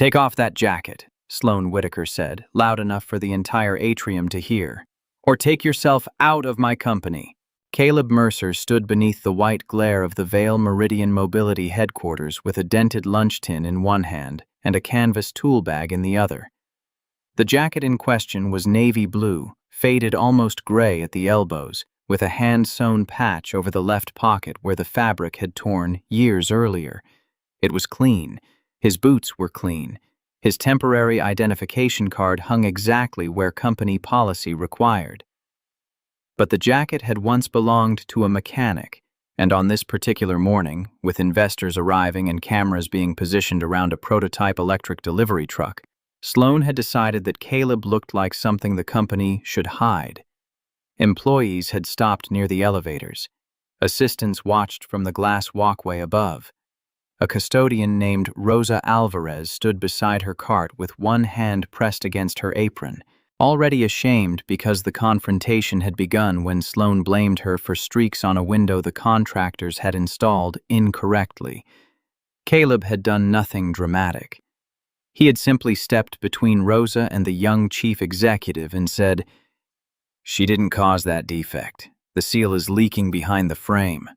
"Take off that jacket," Sloane Whitaker said, loud enough for the entire atrium to hear. "Or take yourself out of my company." Caleb Mercer stood beneath the white glare of the Vail Meridian Mobility headquarters with a dented lunch tin in one hand and a canvas tool bag in the other. The jacket in question was navy blue, faded almost gray at the elbows, with a hand-sewn patch over the left pocket where the fabric had torn years earlier. It was clean. His boots were clean. His temporary identification card hung exactly where company policy required. But the jacket had once belonged to a mechanic, and on this particular morning, with investors arriving and cameras being positioned around a prototype electric delivery truck, Sloane had decided that Caleb looked like something the company should hide. Employees had stopped near the elevators. Assistants watched from the glass walkway above. A custodian named Rosa Alvarez stood beside her cart with one hand pressed against her apron, already ashamed because the confrontation had begun when Sloane blamed her for streaks on a window the contractors had installed incorrectly. Caleb had done nothing dramatic. He had simply stepped between Rosa and the young chief executive and said, "She didn't cause that defect. The seal is leaking behind the frame."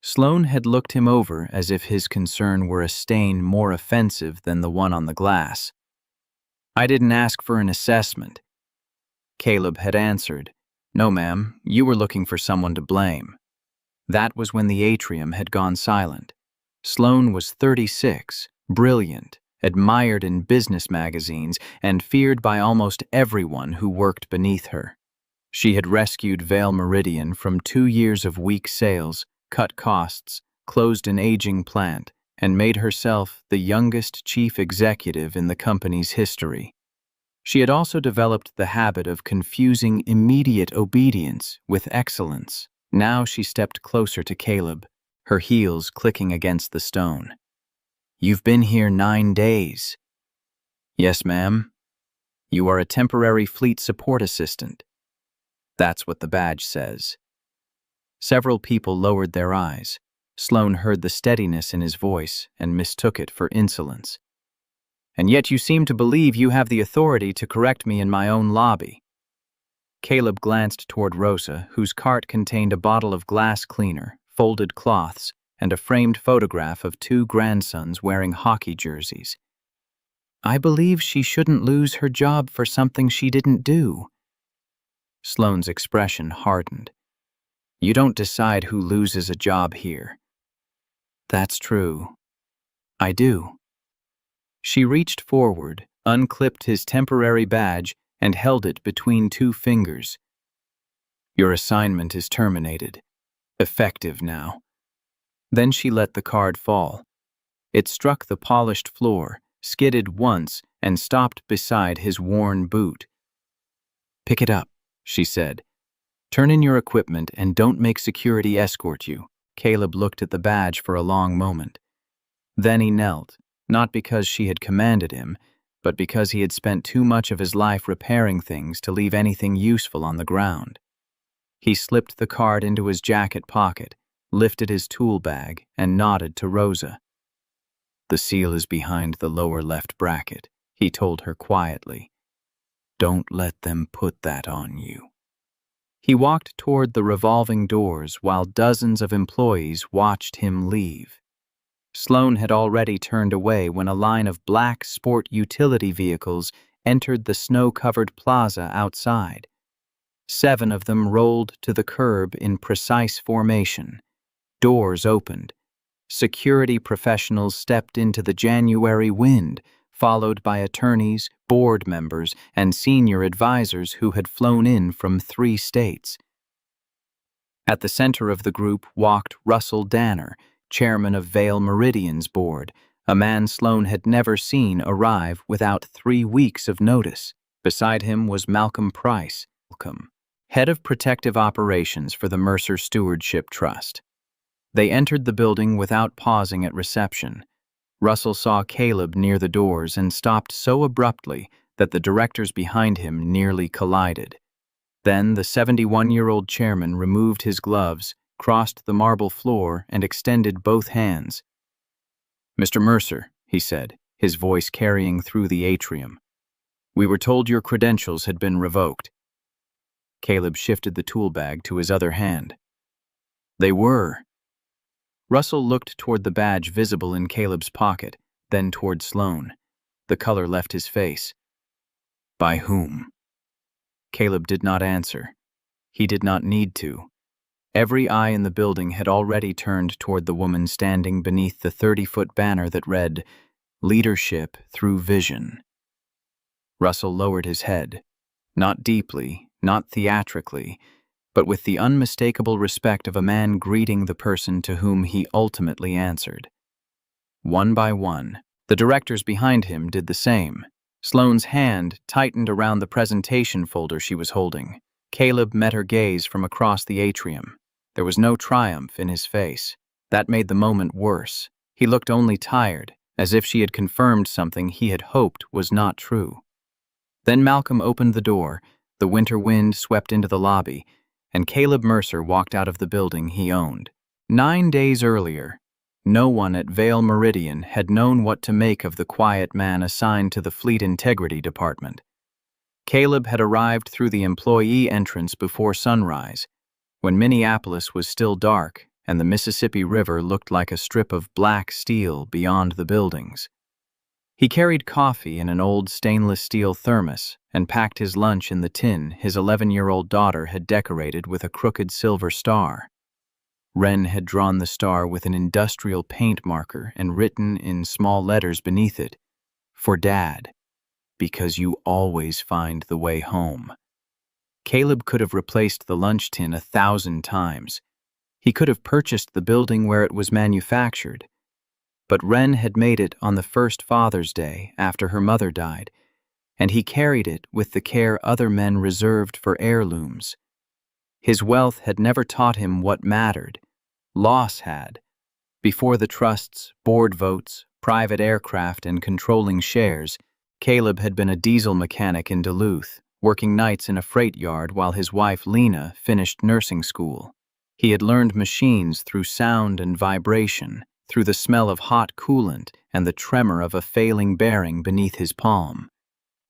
Sloane had looked him over as if his concern were a stain more offensive than the one on the glass. "I didn't ask for an assessment." Caleb had answered, "No, ma'am, you were looking for someone to blame." That was when the atrium had gone silent. Sloane was 36, brilliant, admired in business magazines, and feared by almost everyone who worked beneath her. She had rescued Vail Meridian from 2 years of weak sales, cut costs, closed an aging plant, and made herself the youngest chief executive in the company's history. She had also developed the habit of confusing immediate obedience with excellence. Now she stepped closer to Caleb, her heels clicking against the stone. "You've been here 9 days." "Yes, ma'am." "You are a temporary fleet support assistant." "That's what the badge says." Several people lowered their eyes. Sloane heard the steadiness in his voice and mistook it for insolence. "And yet you seem to believe you have the authority to correct me in my own lobby." Caleb glanced toward Rosa, whose cart contained a bottle of glass cleaner, folded cloths, and a framed photograph of 2 grandsons wearing hockey jerseys. "I believe she shouldn't lose her job for something she didn't do." Sloane's expression hardened. "You don't decide who loses a job here." "That's true. I do." She reached forward, unclipped his temporary badge, and held it between 2 fingers. "Your assignment is terminated. Effective now." Then she let the card fall. It struck the polished floor, skidded once, and stopped beside his worn boot. "Pick it up," she said. "Turn in your equipment and don't make security escort you." Caleb looked at the badge for a long moment. Then he knelt, not because she had commanded him, but because he had spent too much of his life repairing things to leave anything useful on the ground. He slipped the card into his jacket pocket, lifted his tool bag, and nodded to Rosa. "The seal is behind the lower left bracket," he told her quietly. "Don't let them put that on you." He walked toward the revolving doors while dozens of employees watched him leave. Sloane had already turned away when a line of black sport utility vehicles entered the snow-covered plaza outside. 7 of them rolled to the curb in precise formation. Doors opened. Security professionals stepped into the January wind, followed by attorneys, board members, and senior advisors who had flown in from 3 states. At the center of the group walked Russell Danner, chairman of Vail Meridian's board, a man Sloane had never seen arrive without 3 weeks of notice. Beside him was Malcolm Price, head of protective operations for the Mercer Stewardship Trust. They entered the building without pausing at reception. Russell saw Caleb near the doors and stopped so abruptly that the directors behind him nearly collided. Then the 71-year-old chairman removed his gloves, crossed the marble floor, and extended both hands. "Mr. Mercer," he said, his voice carrying through the atrium. "We were told your credentials had been revoked." Caleb shifted the tool bag to his other hand. "They were." Russell looked toward the badge visible in Caleb's pocket, then toward Sloane. The color left his face. "By whom?" Caleb did not answer. He did not need to. Every eye in the building had already turned toward the woman standing beneath the 30-foot banner that read, "Leadership Through Vision." Russell lowered his head, not deeply, not theatrically, but with the unmistakable respect of a man greeting the person to whom he ultimately answered. One by one, the directors behind him did the same. Sloane's hand tightened around the presentation folder she was holding. Caleb met her gaze from across the atrium. There was no triumph in his face. That made the moment worse. He looked only tired, as if she had confirmed something he had hoped was not true. Then Malcolm opened the door, the winter wind swept into the lobby, and Caleb Mercer walked out of the building he owned. 9 days earlier, no one at Vale Meridian had known what to make of the quiet man assigned to the Fleet Integrity Department. Caleb had arrived through the employee entrance before sunrise, when Minneapolis was still dark and the Mississippi River looked like a strip of black steel beyond the buildings. He carried coffee in an old stainless steel thermos and packed his lunch in the tin his 11-year-old daughter had decorated with a crooked silver star. Wren had drawn the star with an industrial paint marker and written in small letters beneath it, "For Dad, because you always find the way home." Caleb could have replaced the lunch tin 1,000 times. He could have purchased the building where it was manufactured. But Wren had made it on the first Father's Day after her mother died, and he carried it with the care other men reserved for heirlooms. His wealth had never taught him what mattered. Loss had. Before the trusts, board votes, private aircraft, and controlling shares, Caleb had been a diesel mechanic in Duluth, working nights in a freight yard while his wife Lena finished nursing school. He had learned machines through sound and vibration, through the smell of hot coolant and the tremor of a failing bearing beneath his palm.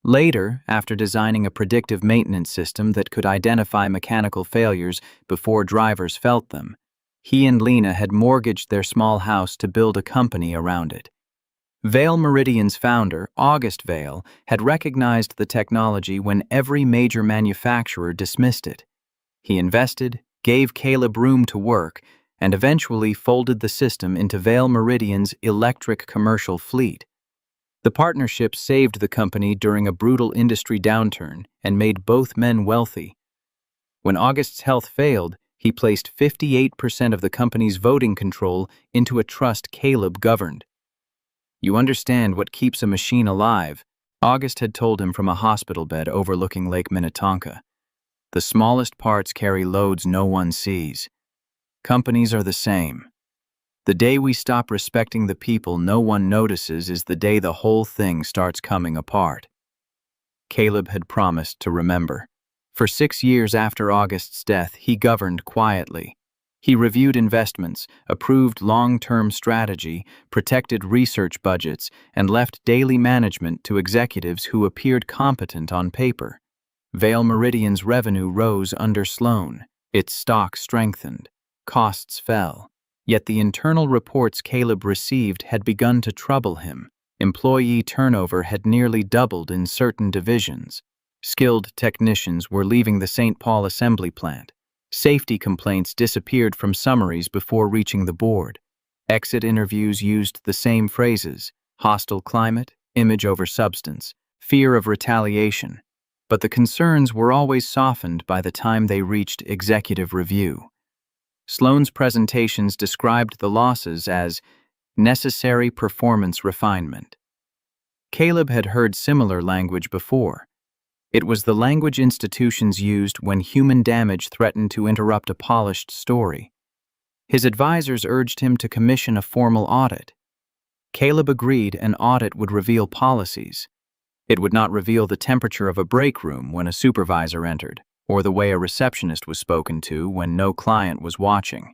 Later, after designing a predictive maintenance system that could identify mechanical failures before drivers felt them, he and Lena had mortgaged their small house to build a company around it. Vale Meridian's founder, August Vale, had recognized the technology when every major manufacturer dismissed it. He invested, gave Caleb room to work, and eventually folded the system into Vale Meridian's electric commercial fleet. The partnership saved the company during a brutal industry downturn and made both men wealthy. When August's health failed, he placed 58% of the company's voting control into a trust Caleb governed. "You understand what keeps a machine alive," August had told him from a hospital bed overlooking Lake Minnetonka. "The smallest parts carry loads no one sees. Companies are the same. The day we stop respecting the people no one notices is the day the whole thing starts coming apart." Caleb had promised to remember. For 6 years after August's death, he governed quietly. He reviewed investments, approved long-term strategy, protected research budgets, and left daily management to executives who appeared competent on paper. Vale Meridian's revenue rose under Sloane. Its stock strengthened. Costs fell. Yet the internal reports Caleb received had begun to trouble him. Employee turnover had nearly doubled in certain divisions. Skilled technicians were leaving the St. Paul assembly plant. Safety complaints disappeared from summaries before reaching the board. Exit interviews used the same phrases: hostile climate, image over substance, fear of retaliation. But the concerns were always softened by the time they reached executive review. Sloane's presentations described the losses as necessary performance refinement. Caleb had heard similar language before. It was the language institutions used when human damage threatened to interrupt a polished story. His advisors urged him to commission a formal audit. Caleb agreed an audit would reveal policies. It would not reveal the temperature of a break room when a supervisor entered, or the way a receptionist was spoken to when no client was watching.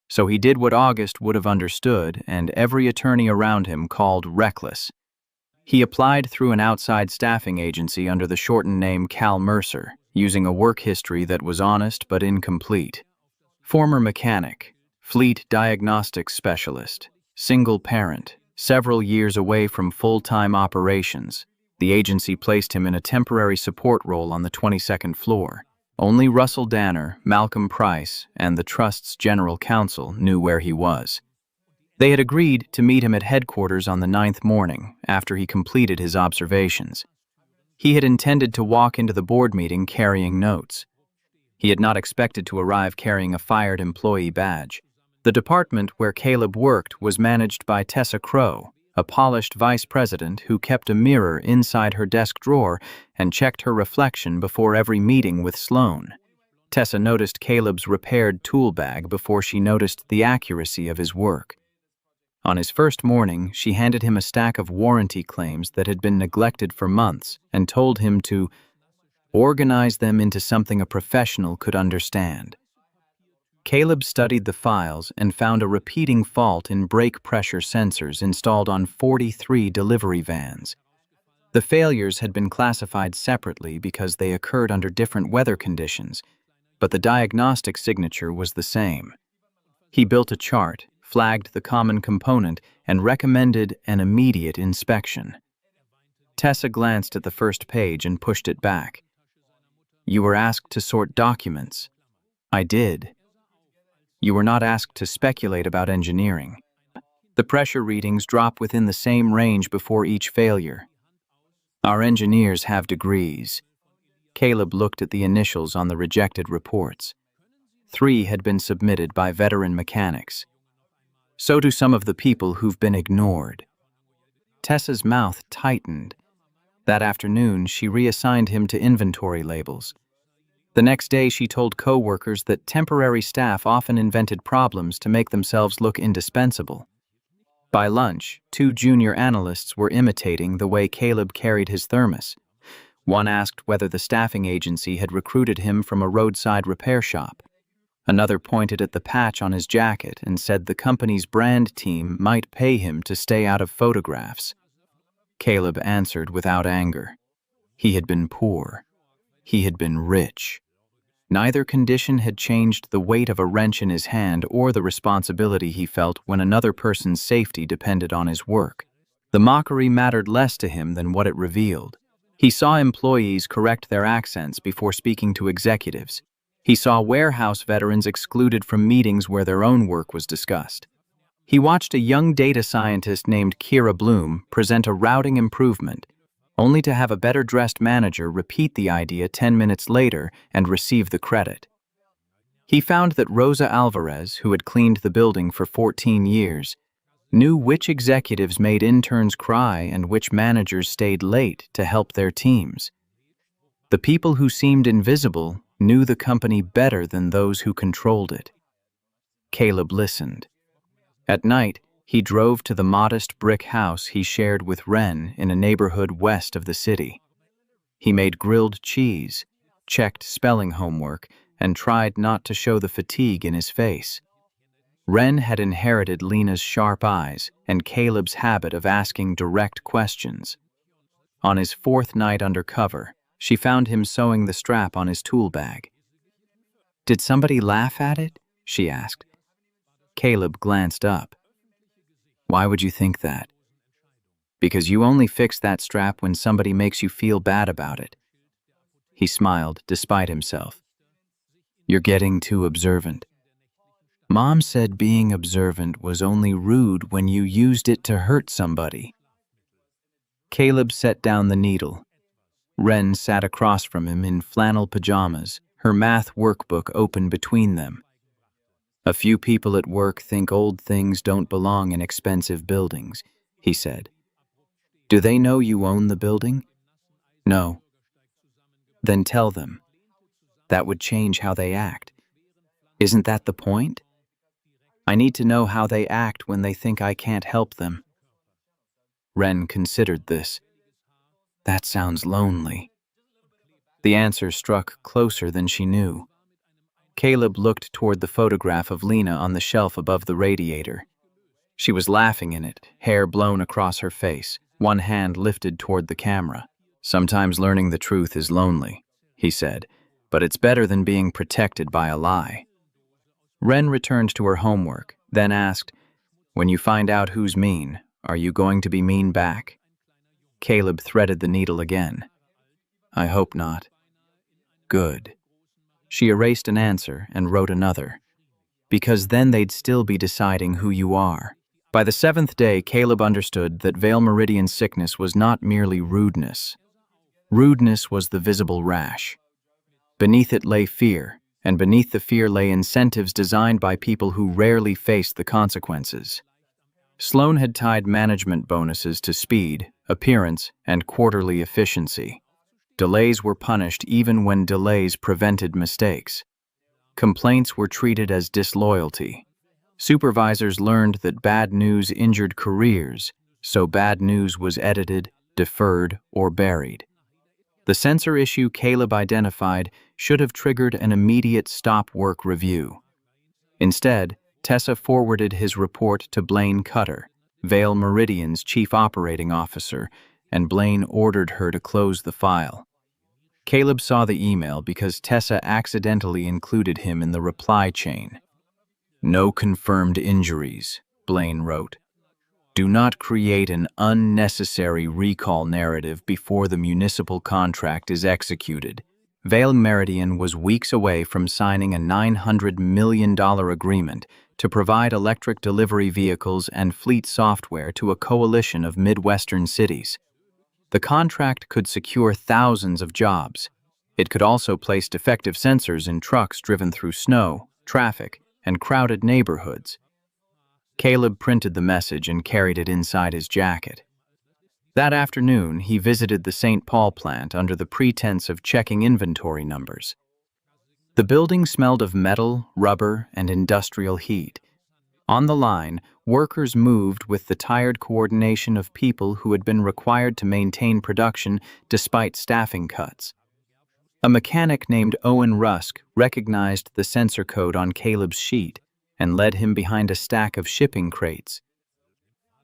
So he did what August would have understood and every attorney around him called reckless. He applied through an outside staffing agency under the shortened name Cal Mercer, using a work history that was honest but incomplete. Former mechanic, fleet diagnostics specialist, single parent, several years away from full-time operations. The agency placed him in a temporary support role on the 22nd floor. Only Russell Danner, Malcolm Price, and the Trust's general counsel knew where he was. They had agreed to meet him at headquarters on the 9th morning after he completed his observations. He had intended to walk into the board meeting carrying notes. He had not expected to arrive carrying a fired employee badge. The department where Caleb worked was managed by Tessa Crow, a polished vice president who kept a mirror inside her desk drawer and checked her reflection before every meeting with Sloan. Tessa noticed Caleb's repaired tool bag before she noticed the accuracy of his work. On his first morning, she handed him a stack of warranty claims that had been neglected for months and told him to organize them into something a professional could understand. Caleb studied the files and found a repeating fault in brake pressure sensors installed on 43 delivery vans. The failures had been classified separately because they occurred under different weather conditions, but the diagnostic signature was the same. He built a chart, flagged the common component, and recommended an immediate inspection. Tessa glanced at the first page and pushed it back. "You were asked to sort documents." "I did." "You were not asked to speculate about engineering." "The pressure readings drop within the same range before each failure." "Our engineers have degrees." Caleb looked at the initials on the rejected reports. 3 had been submitted by veteran mechanics. "So do some of the people who've been ignored." Tessa's mouth tightened. That afternoon, she reassigned him to inventory labels. The next day, she told co-workers that temporary staff often invented problems to make themselves look indispensable. By lunch, 2 junior analysts were imitating the way Caleb carried his thermos. One asked whether the staffing agency had recruited him from a roadside repair shop. Another pointed at the patch on his jacket and said the company's brand team might pay him to stay out of photographs. Caleb answered without anger. He had been poor. He had been rich. Neither condition had changed the weight of a wrench in his hand or the responsibility he felt when another person's safety depended on his work. The mockery mattered less to him than what it revealed. He saw employees correct their accents before speaking to executives. He saw warehouse veterans excluded from meetings where their own work was discussed. He watched a young data scientist named Kira Bloom present a routing improvement, only to have a better-dressed manager repeat the idea 10 minutes later and receive the credit. He found that Rosa Alvarez, who had cleaned the building for 14 years, knew which executives made interns cry and which managers stayed late to help their teams. The people who seemed invisible knew the company better than those who controlled it. Caleb listened. At night, he drove to the modest brick house he shared with Wren in a neighborhood west of the city. He made grilled cheese, checked spelling homework, and tried not to show the fatigue in his face. Wren had inherited Lena's sharp eyes and Caleb's habit of asking direct questions. On his 4th night undercover, she found him sewing the strap on his tool bag. "Did somebody laugh at it?" she asked. Caleb glanced up. "Why would you think that?" "Because you only fix that strap when somebody makes you feel bad about it." He smiled despite himself. "You're getting too observant." "Mom said being observant was only rude when you used it to hurt somebody." Caleb set down the needle. Wren sat across from him in flannel pajamas, her math workbook open between them. "A few people at work think old things don't belong in expensive buildings," he said. "Do they know you own the building?" "No." "Then tell them. That would change how they act. Isn't that the point? I need to know how they act when they think I can't help them." Wren considered this. "That sounds lonely." The answer struck closer than she knew. Caleb looked toward the photograph of Lena on the shelf above the radiator. She was laughing in it, hair blown across her face, one hand lifted toward the camera. "Sometimes learning the truth is lonely," he said, "but it's better than being protected by a lie." Ren returned to her homework, then asked, "When you find out who's mean, are you going to be mean back?" Caleb threaded the needle again. "I hope not." "Good." She erased an answer and wrote another. "Because then they'd still be deciding who you are." By the seventh day, Caleb understood that Vale Meridian's sickness was not merely rudeness. Rudeness was the visible rash. Beneath it lay fear, and beneath the fear lay incentives designed by people who rarely faced the consequences. Sloan had tied management bonuses to speed, appearance, and quarterly efficiency. Delays were punished even when delays prevented mistakes. Complaints were treated as disloyalty. Supervisors learned that bad news injured careers, so bad news was edited, deferred, or buried. The censor issue Caleb identified should have triggered an immediate stop-work review. Instead, Tessa forwarded his report to Blaine Cutter, Vale Meridian's chief operating officer, and Blaine ordered her to close the file. Caleb saw the email because Tessa accidentally included him in the reply chain. "No confirmed injuries," Blaine wrote. "Do not create an unnecessary recall narrative before the municipal contract is executed." Vale Meridian was weeks away from signing a $900 million agreement to provide electric delivery vehicles and fleet software to a coalition of Midwestern cities. The contract could secure thousands of jobs. It could also place defective sensors in trucks driven through snow, traffic, and crowded neighborhoods. Caleb printed the message and carried it inside his jacket. That afternoon, he visited the St. Paul plant under the pretense of checking inventory numbers. The building smelled of metal, rubber, and industrial heat. On the line, workers moved with the tired coordination of people who had been required to maintain production despite staffing cuts. A mechanic named Owen Rusk recognized the sensor code on Caleb's sheet and led him behind a stack of shipping crates.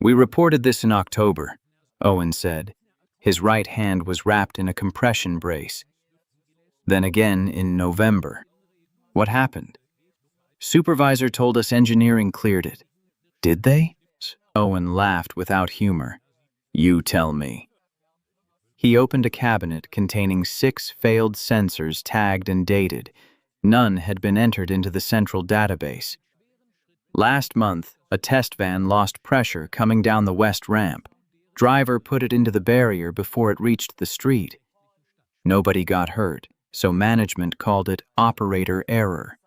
"We reported this in October," Owen said. His right hand was wrapped in a compression brace. "Then again in November." "What happened?" "Supervisor told us engineering cleared it." "Did they?" Owen laughed without humor. "You tell me." He opened a cabinet containing 6 failed sensors tagged and dated. None had been entered into the central database. "Last month, a test van lost pressure coming down the west ramp. Driver put it into the barrier before it reached the street. Nobody got hurt, so management called it operator error."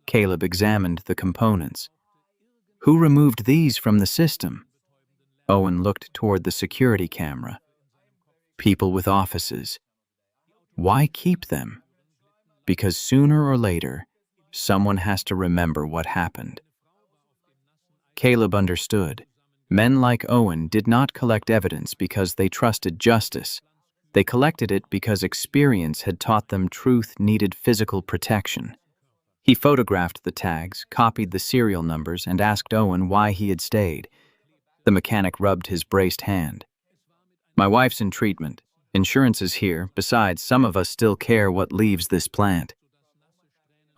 Caleb examined the components. "Who removed these from the system?" Owen looked toward the security camera. "People with offices." "Why keep them?" "Because sooner or later, someone has to remember what happened." Caleb understood. Men like Owen did not collect evidence because they trusted justice. They collected it because experience had taught them truth needed physical protection. He photographed the tags, copied the serial numbers, and asked Owen why he had stayed. The mechanic rubbed his braced hand. "My wife's in treatment. Insurance is here. Besides, some of us still care what leaves this plant."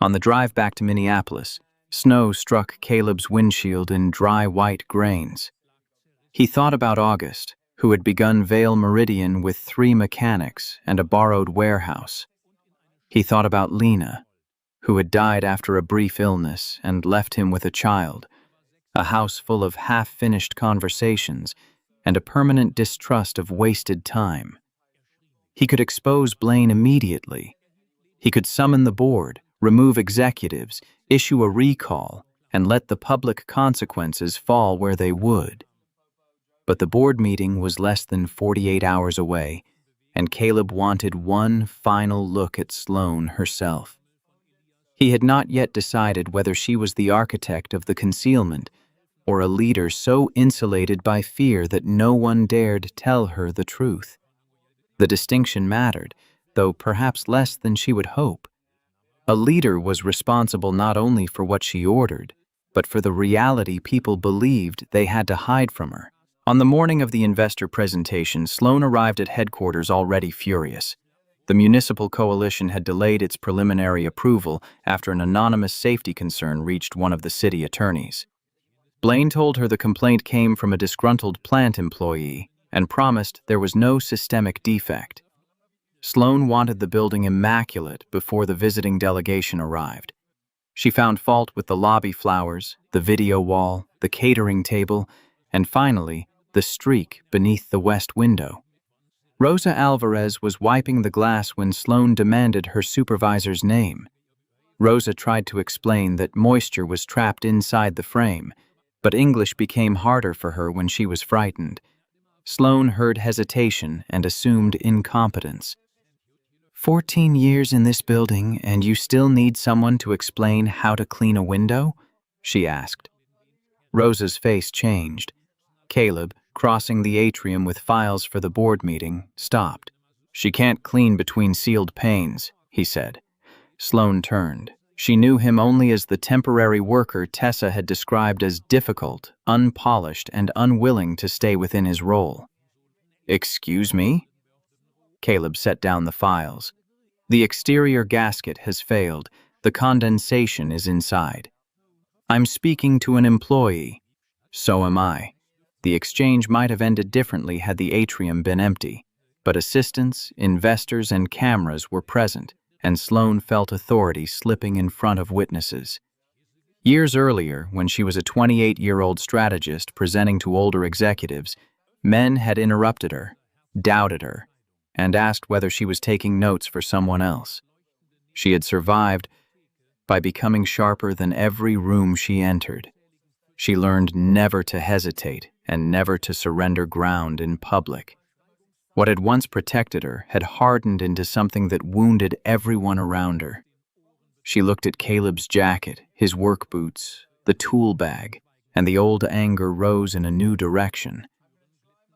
On the drive back to Minneapolis, snow struck Caleb's windshield in dry white grains. He thought about August, who had begun Vale Meridian with 3 mechanics and a borrowed warehouse. He thought about Lena, who had died after a brief illness and left him with a child, a house full of half-finished conversations, and a permanent distrust of wasted time. He could expose Blaine immediately. He could summon the board, remove executives, issue a recall, and let the public consequences fall where they would. But the board meeting was less than 48 hours away, and Caleb wanted one final look at Sloan herself. He had not yet decided whether she was the architect of the concealment or a leader so insulated by fear that no one dared tell her the truth. The distinction mattered, though perhaps less than she would hope. A leader was responsible not only for what she ordered, but for the reality people believed they had to hide from her. On the morning of the investor presentation, Sloan arrived at headquarters already furious. The municipal coalition had delayed its preliminary approval after an anonymous safety concern reached one of the city attorneys. Blaine told her the complaint came from a disgruntled plant employee and promised there was no systemic defect. Sloan wanted the building immaculate before the visiting delegation arrived. She found fault with the lobby flowers, the video wall, the catering table, and finally, the streak beneath the west window. Rosa Alvarez was wiping the glass when Sloan demanded her supervisor's name. Rosa tried to explain that moisture was trapped inside the frame, but English became harder for her when she was frightened. Sloan heard hesitation and assumed incompetence. 14 years in this building, and you still need someone to explain how to clean a window? She asked. Rosa's face changed. Caleb, crossing the atrium with files for the board meeting, stopped. She can't clean between sealed panes, he said. Sloan turned. She knew him only as the temporary worker Tessa had described as difficult, unpolished, and unwilling to stay within his role. Excuse me? Caleb set down the files. The exterior gasket has failed. The condensation is inside. I'm speaking to an employee. So am I. The exchange might have ended differently had the atrium been empty, but assistants, investors, and cameras were present, and Sloan felt authority slipping in front of witnesses. Years earlier, when she was a 28-year-old strategist presenting to older executives, men had interrupted her, doubted her, and asked whether she was taking notes for someone else. She had survived by becoming sharper than every room she entered. She learned never to hesitate and never to surrender ground in public. What had once protected her had hardened into something that wounded everyone around her. She looked at Caleb's jacket, his work boots, the tool bag, and the old anger rose in a new direction.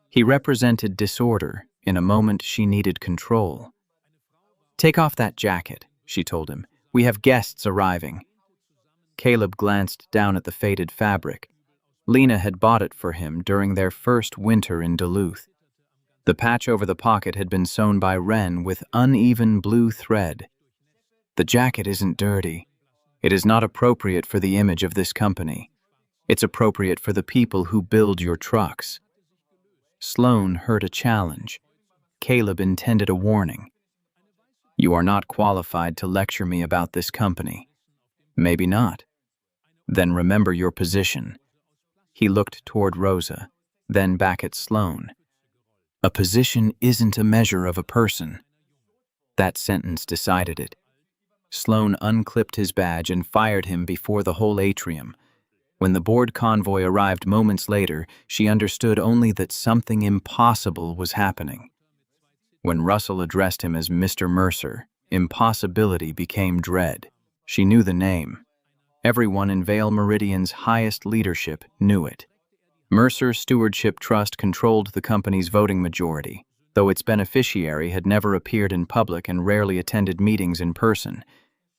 He represented disorder in a moment she needed control. Take off that jacket, she told him. We have guests arriving. Caleb glanced down at the faded fabric. Lena had bought it for him during their first winter in Duluth. The patch over the pocket had been sewn by Wren with uneven blue thread. The jacket isn't dirty. It is not appropriate for the image of this company. It's appropriate for the people who build your trucks. Sloan heard a challenge. Caleb intended a warning. You are not qualified to lecture me about this company. Maybe not. Then remember your position. He looked toward Rosa, then back at Sloan. A position isn't a measure of a person. That sentence decided it. Sloan unclipped his badge and fired him before the whole atrium. When the board convoy arrived moments later, she understood only that something impossible was happening. When Russell addressed him as Mr. Mercer, impossibility became dread. She knew the name. Everyone in Vale Meridian's highest leadership knew it. Mercer Stewardship Trust controlled the company's voting majority, though its beneficiary had never appeared in public and rarely attended meetings in person.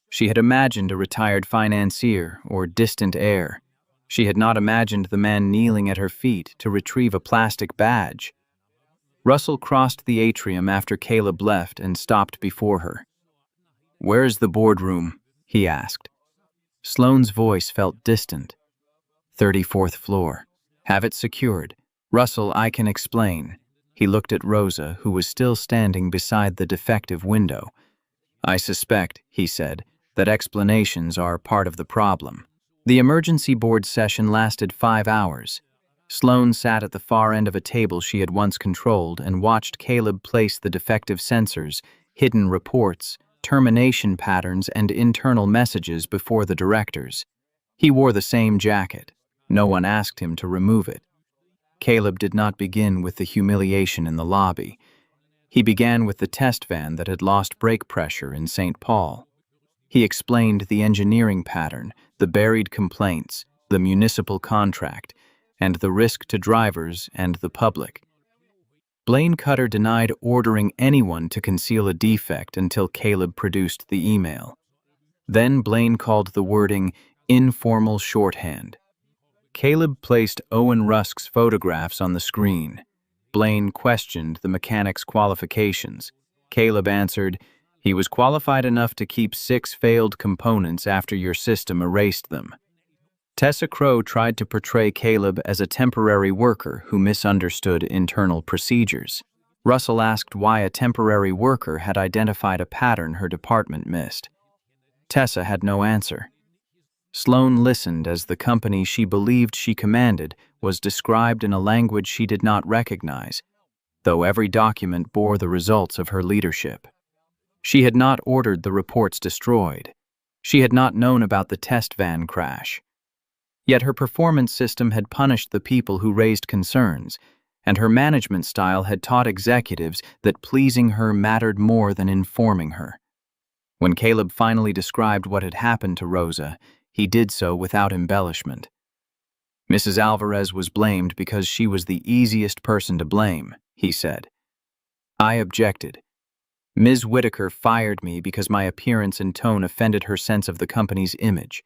She had imagined a retired financier or distant heir. She had not imagined the man kneeling at her feet to retrieve a plastic badge. Russell crossed the atrium after Caleb left and stopped before her. "Where's the boardroom?" he asked. Sloane's voice felt distant. 34th floor. Have it secured. Russell, I can explain. He looked at Rosa, who was still standing beside the defective window. I suspect, he said, that explanations are part of the problem. The emergency board session lasted 5 hours. Sloane sat at the far end of a table she had once controlled and watched Caleb place the defective sensors, hidden reports, termination patterns, and internal messages before the directors. He wore the same jacket. No one asked him to remove it. Caleb did not begin with the humiliation in the lobby. He began with the test van that had lost brake pressure in St. Paul. He explained the engineering pattern, the buried complaints, the municipal contract, and the risk to drivers and the public. Blaine Cutter denied ordering anyone to conceal a defect until Caleb produced the email. Then Blaine called the wording Informal shorthand. Caleb placed Owen Rusk's photographs on the screen. Blaine questioned the mechanic's qualifications. Caleb answered, "He was qualified enough to keep 6 failed components after your system erased them." Tessa Crowe tried to portray Caleb as a temporary worker who misunderstood internal procedures. Russell asked why a temporary worker had identified a pattern her department missed. Tessa had no answer. Sloane listened as the company she believed she commanded was described in a language she did not recognize, though every document bore the results of her leadership. She had not ordered the reports destroyed. She had not known about the test van crash. Yet her performance system had punished the people who raised concerns, and her management style had taught executives that pleasing her mattered more than informing her. When Caleb finally described what had happened to Rosa, he did so without embellishment. "Mrs. Alvarez was blamed because she was the easiest person to blame," he said. "I objected. Ms. Whitaker fired me because my appearance and tone offended her sense of the company's image."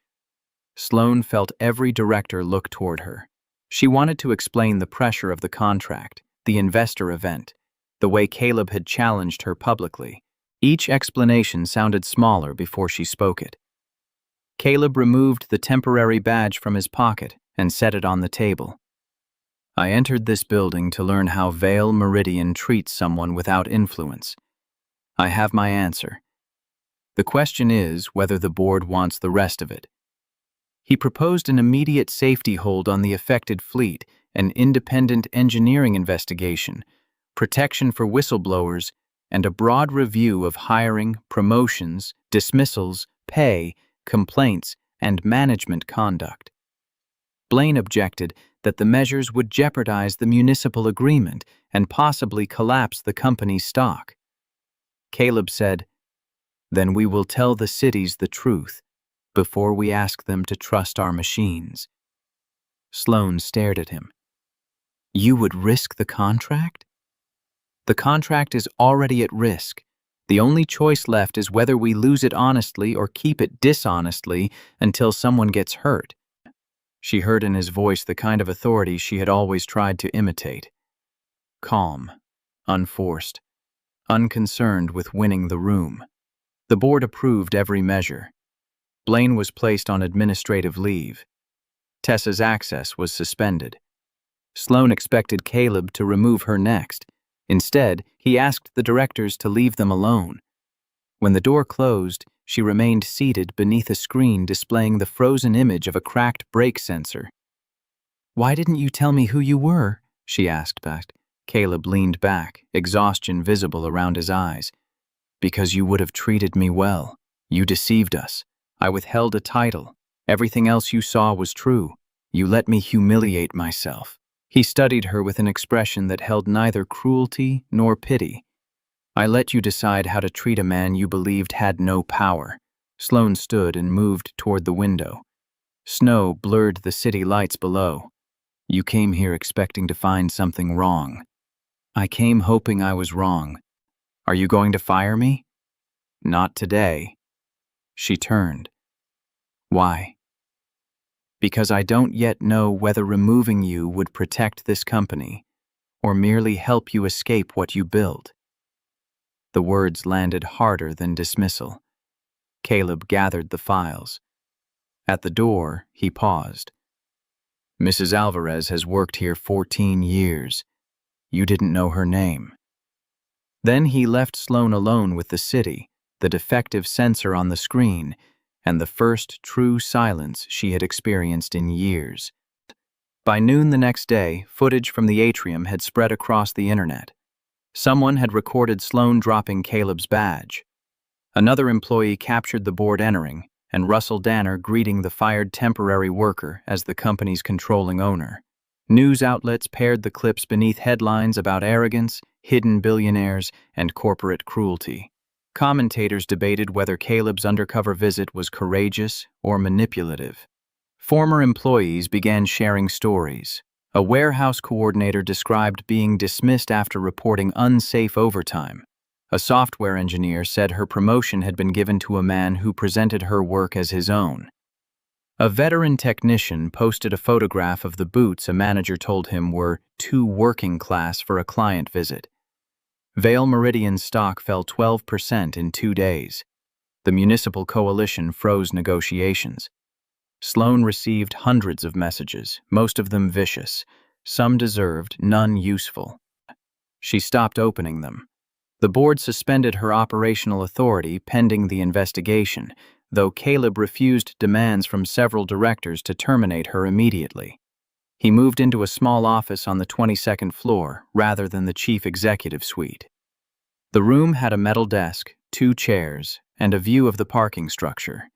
Sloane felt every director look toward her. She wanted to explain the pressure of the contract, the investor event, the way Caleb had challenged her publicly. Each explanation sounded smaller before she spoke it. Caleb removed the temporary badge from his pocket and set it on the table. "I entered this building to learn how Vale Meridian treats someone without influence. I have my answer. The question is whether the board wants the rest of it." He proposed an immediate safety hold on the affected fleet, an independent engineering investigation, protection for whistleblowers, and a broad review of hiring, promotions, dismissals, pay, complaints, and management conduct. Blaine objected that the measures would jeopardize the municipal agreement and possibly collapse the company's stock. Caleb said, "Then we will tell the cities the truth before we ask them to trust our machines." Sloane stared at him. "You would risk the contract?" "The contract is already at risk. The only choice left is whether we lose it honestly or keep it dishonestly until someone gets hurt." She heard in his voice the kind of authority she had always tried to imitate. Calm, unforced, unconcerned with winning the room. The board approved every measure. Blaine was placed on administrative leave. Tessa's access was suspended. Sloane expected Caleb to remove her next. Instead, he asked the directors to leave them alone. When the door closed, she remained seated beneath a screen displaying the frozen image of a cracked brake sensor. "Why didn't you tell me who you were?" she asked back. Caleb leaned back, exhaustion visible around his eyes. "Because you would have treated me well. You deceived us. I withheld a title. Everything else you saw was true. You let me humiliate myself." He studied her with an expression that held neither cruelty nor pity. "I let you decide how to treat a man you believed had no power." Sloane stood and moved toward the window. Snow blurred the city lights below. "You came here expecting to find something wrong. I came hoping I was wrong. Are you going to fire me?" "Not today." She turned. "Why?" "Because I don't yet know whether removing you would protect this company or merely help you escape what you built." The words landed harder than dismissal. Caleb gathered the files. At the door, he paused. "Mrs. Alvarez has worked here 14 years. You didn't know her name." Then he left Sloane alone with the city, the defective sensor on the screen, and the first true silence she had experienced in years. By noon the next day, footage from the atrium had spread across the internet. Someone had recorded Sloane dropping Caleb's badge. Another employee captured the board entering, and Russell Danner greeting the fired temporary worker as the company's controlling owner. News outlets paired the clips beneath headlines about arrogance, hidden billionaires, and corporate cruelty. Commentators debated whether Caleb's undercover visit was courageous or manipulative. Former employees began sharing stories. A warehouse coordinator described being dismissed after reporting unsafe overtime. A software engineer said her promotion had been given to a man who presented her work as his own. A veteran technician posted a photograph of the boots a manager told him were too working class for a client visit. Vale Meridian's stock fell 12% in 2 days. The municipal coalition froze negotiations. Sloan received hundreds of messages, most of them vicious. Some deserved, none useful. She stopped opening them. The board suspended her operational authority pending the investigation, though Caleb refused demands from several directors to terminate her immediately. He moved into a small office on the 22nd floor rather than the chief executive suite. The room had a metal desk, 2 chairs, and a view of the parking structure.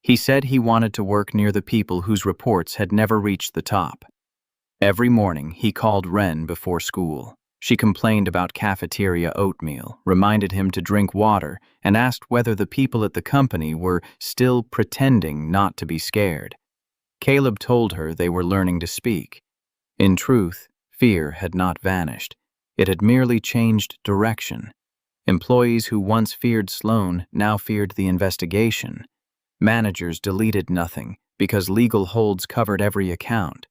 He said he wanted to work near the people whose reports had never reached the top. Every morning, he called Wren before school. She complained about cafeteria oatmeal, reminded him to drink water, and asked whether the people at the company were still pretending not to be scared. Caleb told her they were learning to speak. In truth, fear had not vanished. It had merely changed direction. Employees who once feared Sloan now feared the investigation. Managers deleted nothing because legal holds covered every account.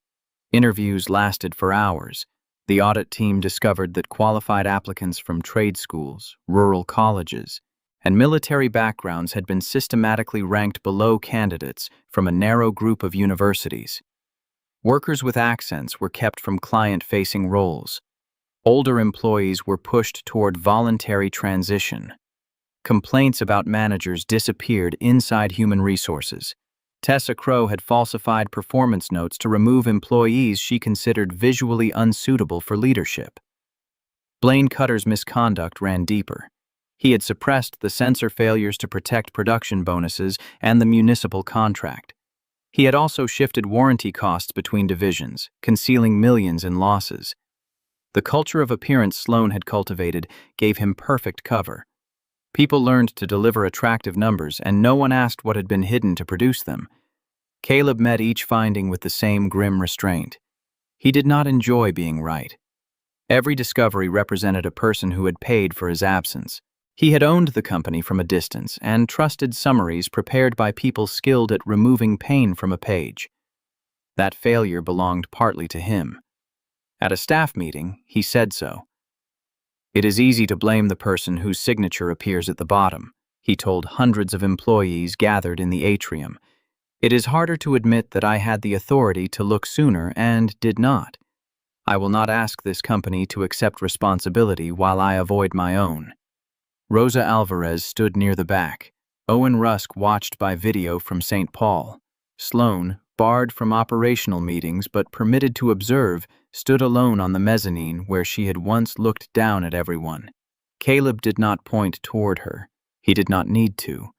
Interviews lasted for hours. The audit team discovered that qualified applicants from trade schools, rural colleges, and military backgrounds had been systematically ranked below candidates from a narrow group of universities. Workers with accents were kept from client-facing roles. Older employees were pushed toward voluntary transition. Complaints about managers disappeared inside human resources. Tessa Crow had falsified performance notes to remove employees she considered visually unsuitable for leadership. Blaine Cutter's misconduct ran deeper. He had suppressed the censor failures to protect production bonuses and the municipal contract. He had also shifted warranty costs between divisions, concealing millions in losses. The culture of appearance Sloan had cultivated gave him perfect cover. People learned to deliver attractive numbers, and no one asked what had been hidden to produce them. Caleb met each finding with the same grim restraint. He did not enjoy being right. Every discovery represented a person who had paid for his absence. He had owned the company from a distance and trusted summaries prepared by people skilled at removing pain from a page. That failure belonged partly to him. At a staff meeting, he said so. "It is easy to blame the person whose signature appears at the bottom," he told hundreds of employees gathered in the atrium. "It is harder to admit that I had the authority to look sooner and did not. I will not ask this company to accept responsibility while I avoid my own." Rosa Alvarez stood near the back. Owen Rusk watched by video from St. Paul. Sloan, barred from operational meetings but permitted to observe, stood alone on the mezzanine where she had once looked down at everyone. Caleb did not point toward her. He did not need to.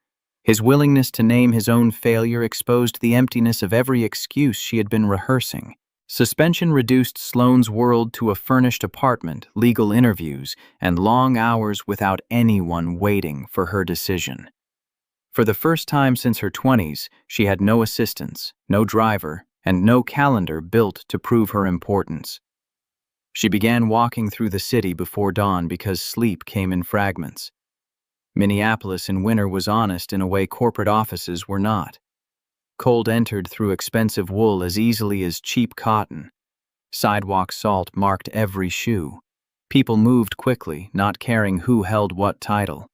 His willingness to name his own failure exposed the emptiness of every excuse she had been rehearsing. Suspension reduced Sloan's world to a furnished apartment, legal interviews, and long hours without anyone waiting for her decision. For the first time since her 20s, she had no assistants, no driver, and no calendar built to prove her importance. She began walking through the city before dawn because sleep came in fragments. Minneapolis in winter was honest in a way corporate offices were not. Cold entered through expensive wool as easily as cheap cotton. Sidewalk salt marked every shoe. People moved quickly, not caring who held what title.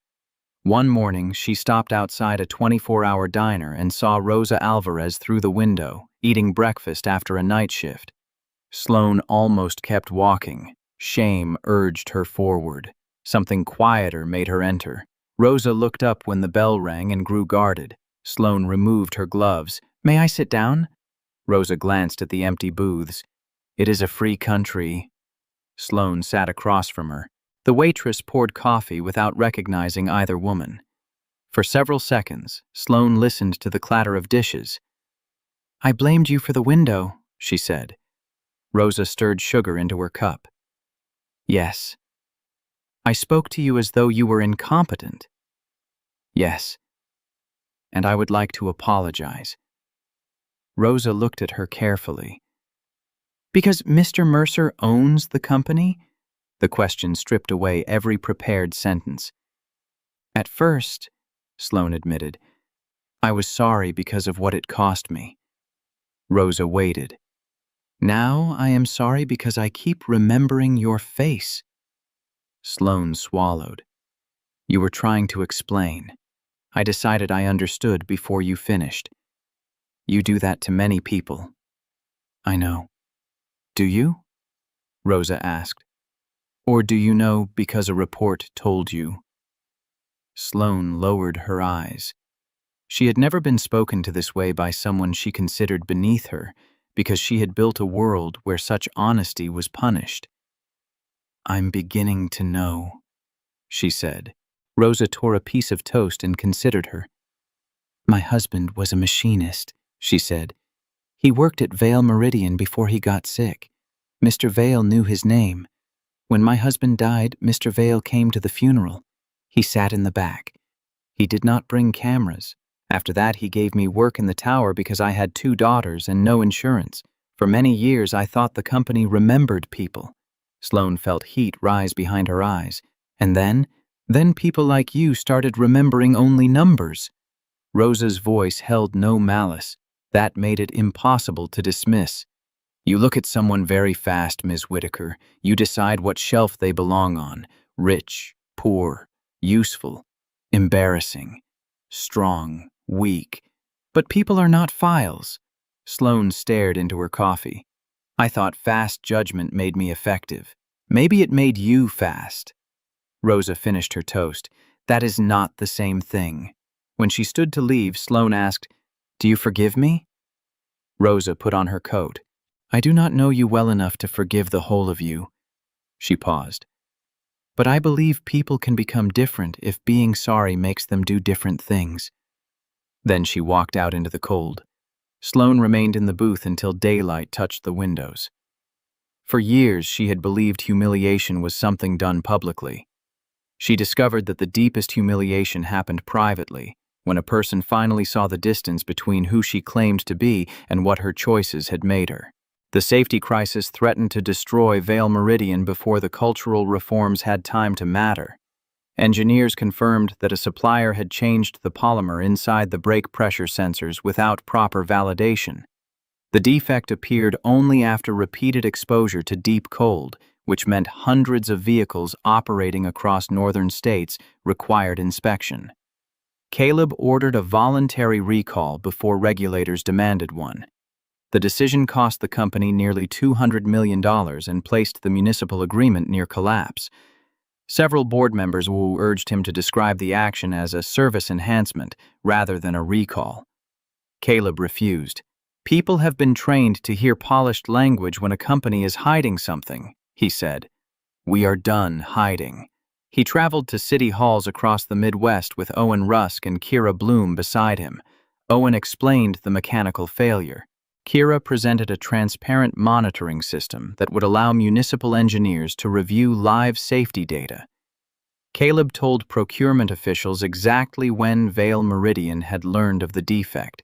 One morning, she stopped outside a 24-hour diner and saw Rosa Alvarez through the window, eating breakfast after a night shift. Sloan almost kept walking. Shame urged her forward. Something quieter made her enter. Rosa looked up when the bell rang and grew guarded. Sloan removed her gloves. "May I sit down?" Rosa glanced at the empty booths. "It is a free country." Sloan sat across from her. The waitress poured coffee without recognizing either woman. For several seconds, Sloan listened to the clatter of dishes. "I blamed you for the window," she said. Rosa stirred sugar into her cup. "Yes." "I spoke to you as though you were incompetent." "Yes. And I would like to apologize." Rosa looked at her carefully. "Because Mr. Mercer owns the company?" The question stripped away every prepared sentence. "At first," Sloan admitted, "I was sorry because of what it cost me. Rosa waited. Now I am sorry because I keep remembering your face. Sloane swallowed. You were trying to explain. I decided I understood before you finished. You do that to many people. I know. Do you? Rosa asked. Or do you know because a report told you? Sloane lowered her eyes. She had never been spoken to this way by someone she considered beneath her because she had built a world where such honesty was punished. I'm beginning to know, she said. Rosa tore a piece of toast and considered her. My husband was a machinist, she said. He worked at Vale Meridian before he got sick. Mr. Vale knew his name. When my husband died, Mr. Vale came to the funeral. He sat in the back. He did not bring cameras. After that, he gave me work in the tower because I had 2 daughters and no insurance. For many years, I thought the company remembered people. Sloane felt heat rise behind her eyes. And then people like you started remembering only numbers. Rosa's voice held no malice. That made it impossible to dismiss. You look at someone very fast, Ms. Whitaker. You decide what shelf they belong on. Rich, poor, useful, embarrassing, strong, weak. But people are not files. Sloane stared into her coffee. I thought fast judgment made me effective. Maybe it made you fast. Rosa finished her toast. That is not the same thing. When she stood to leave, Sloane asked, Do you forgive me? Rosa put on her coat. I do not know you well enough to forgive the whole of you. She paused. But I believe people can become different if being sorry makes them do different things. Then she walked out into the cold. Sloane remained in the booth until daylight touched the windows. For years, she had believed humiliation was something done publicly. She discovered that the deepest humiliation happened privately, when a person finally saw the distance between who she claimed to be and what her choices had made her. The safety crisis threatened to destroy Vale Meridian before the cultural reforms had time to matter. Engineers confirmed that a supplier had changed the polymer inside the brake pressure sensors without proper validation. The defect appeared only after repeated exposure to deep cold, which meant hundreds of vehicles operating across northern states required inspection. Caleb ordered a voluntary recall before regulators demanded one. The decision cost the company nearly $200 million and placed the municipal agreement near collapse. Several board members urged him to describe the action as a service enhancement rather than a recall. Caleb refused. People have been trained to hear polished language when a company is hiding something, he said. We are done hiding. He traveled to city halls across the Midwest with Owen Rusk and Kira Bloom beside him. Owen explained the mechanical failure. Kira presented a transparent monitoring system that would allow municipal engineers to review live safety data. Caleb told procurement officials exactly when Vale Meridian had learned of the defect,